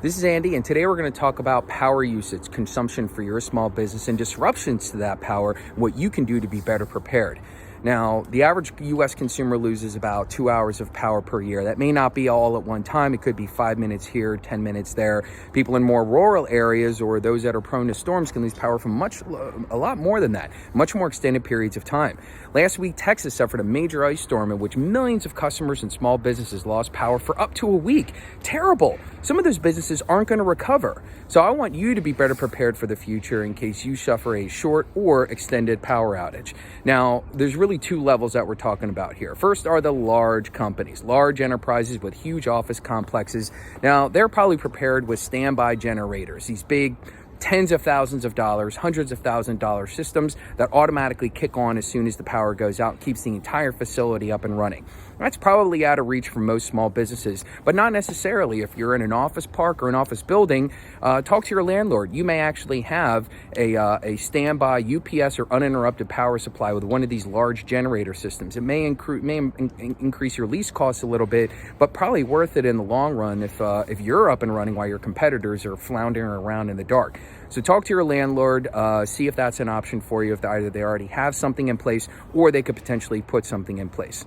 This is Andy, and today we're going to talk about power usage, consumption for your small business, and disruptions to that power, what you can do to be better prepared. Now, the average U.S. consumer loses about 2 hours of power per year. That may not be all at one time. It could be 5 minutes here, 10 minutes there. People in more rural areas or those that are prone to storms can lose power for a lot more than that, much more extended periods of time. Last week, Texas suffered a major ice storm in which millions of customers and small businesses lost power for up to a week. Terrible. Some of those businesses aren't going to recover. So I want you to be better prepared for the future in case you suffer a short or extended power outage. Now, there's really two levels that we're talking about here. First are the large companies, large enterprises with huge office complexes. Now, they're probably prepared with standby generators, these big tens of thousands of dollars, hundreds of $1,000 systems that automatically kick on as soon as the power goes out, keeps the entire facility up and running. That's probably out of reach for most small businesses, but not necessarily. If you're in an office park or an office building, talk to your landlord. You may actually have a standby UPS or uninterrupted power supply with one of these large generator systems. It may increase your lease costs a little bit, but probably worth it in the long run if you're up and running while your competitors are floundering around in the dark. So talk to your landlord, see if that's an option for you, if either they already have something in place or they could potentially put something in place.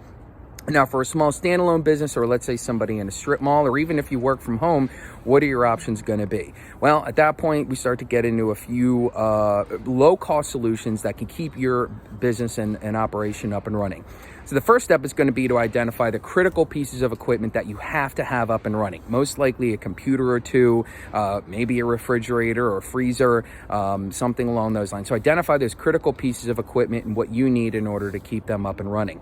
Now, for a small standalone business, or let's say somebody in a strip mall, or even if you work from home, what are your options going to be? Well, at that point, we start to get into a few low-cost solutions that can keep your business and operation up and running. So the first step is going to be to identify the critical pieces of equipment that you have to have up and running. Most likely a computer or two, maybe a refrigerator or a freezer, something along those lines. So identify those critical pieces of equipment and what you need in order to keep them up and running.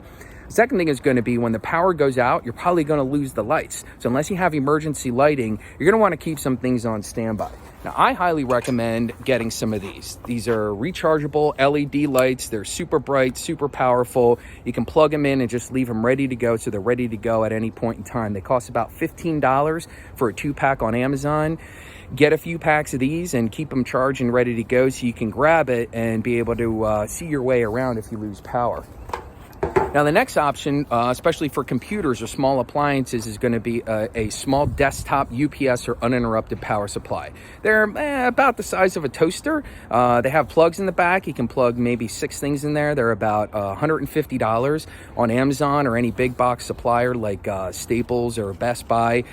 Second thing is going to be when the power goes out, you're probably going to lose the lights. So unless you have emergency lighting, you're going to want to keep some things on standby. Now, I highly recommend getting some of these. These are rechargeable LED lights. They're super bright, super powerful. You can plug them in and just leave them ready to go, so they're ready to go at any point in time. They cost about $15 for a 2-pack on Amazon. Get a few packs of these and keep them charged and ready to go so you can grab it and be able to see your way around if you lose power. Now, the next option, especially for computers or small appliances, is going to be a small desktop UPS or uninterrupted power supply. They're about the size of a toaster. They have plugs in the back. You can plug maybe 6 things in there. They're about $150 on Amazon or any big box supplier like Staples or Best Buy.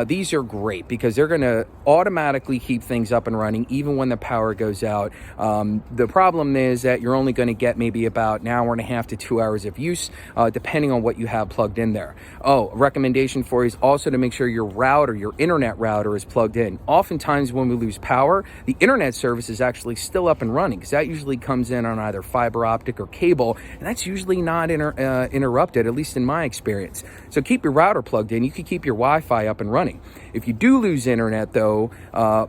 These are great because they're going to automatically keep things up and running even when the power goes out. The problem is that you're only going to get maybe about an hour and a half to 2 hours of use, depending on what you have plugged in there. Oh, a recommendation for you is also to make sure your router, your internet router, is plugged in. Oftentimes when we lose power, the internet service is actually still up and running because that usually comes in on either fiber optic or cable, and that's usually not interrupted, at least in my experience. So keep your router plugged in. You can keep your Wi-Fi up and running. If you do lose internet, though,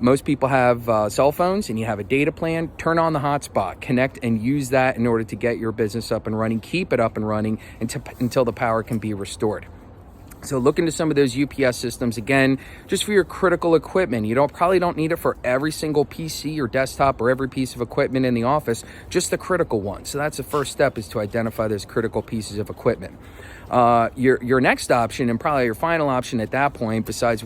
most people have cell phones and you have a data plan. Turn on the hotspot, connect and use that in order to get your business up and running. Keep it up and running until the power can be restored. So look into some of those UPS systems, again, just for your critical equipment. You probably don't need it for every single PC or desktop or every piece of equipment in the office, just the critical ones. So that's the first step, is to identify those critical pieces of equipment. Your next option, and probably your final option at that point, besides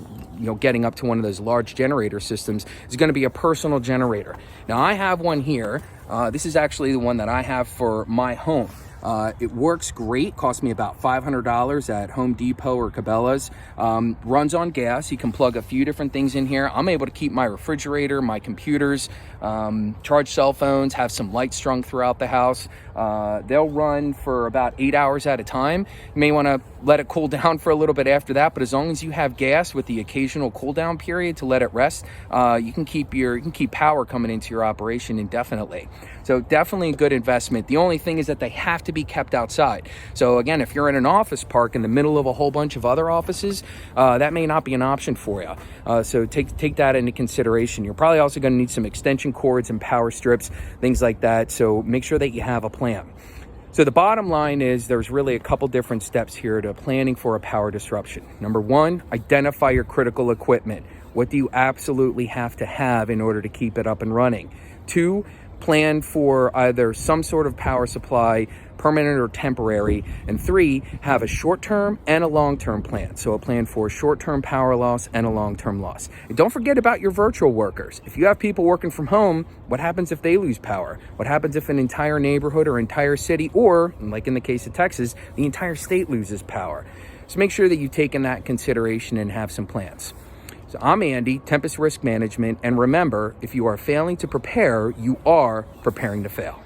getting up to one of those large generator systems, is going to be a personal generator. Now, I have one here. This is actually the one that I have for my home. It works great, cost me about $500 at Home Depot or Cabela's. Runs on gas. You can plug a few different things in here. I'm able to keep my refrigerator, my computers, charge cell phones, have some lights strung throughout the house. They'll run for about 8 hours at a time. You may want to let it cool down for a little bit after that, but as long as you have gas with the occasional cool down period to let it rest, you can keep power coming into your operation indefinitely. So definitely a good investment. The only thing is that they have to be kept outside. So again, if you're in an office park in the middle of a whole bunch of other offices, that may not be an option for you. So take that into consideration. You're probably also going to need some extension cords and power strips, things like that. So make sure that you have a plan. So the bottom line is there's really a couple different steps here to planning for a power disruption. Number one, identify your critical equipment. What do you absolutely have to have in order to keep it up and running? 2, plan for either some sort of power supply, permanent or temporary. And 3, have a short-term and a long-term plan. So a plan for short-term power loss and a long-term loss. And don't forget about your virtual workers. If you have people working from home, what happens if they lose power? What happens if an entire neighborhood or entire city, or like in the case of Texas, the entire state loses power? So make sure that you take in that consideration and have some plans. So I'm Andy, Tempest Risk Management, and remember, if you are failing to prepare, you are preparing to fail.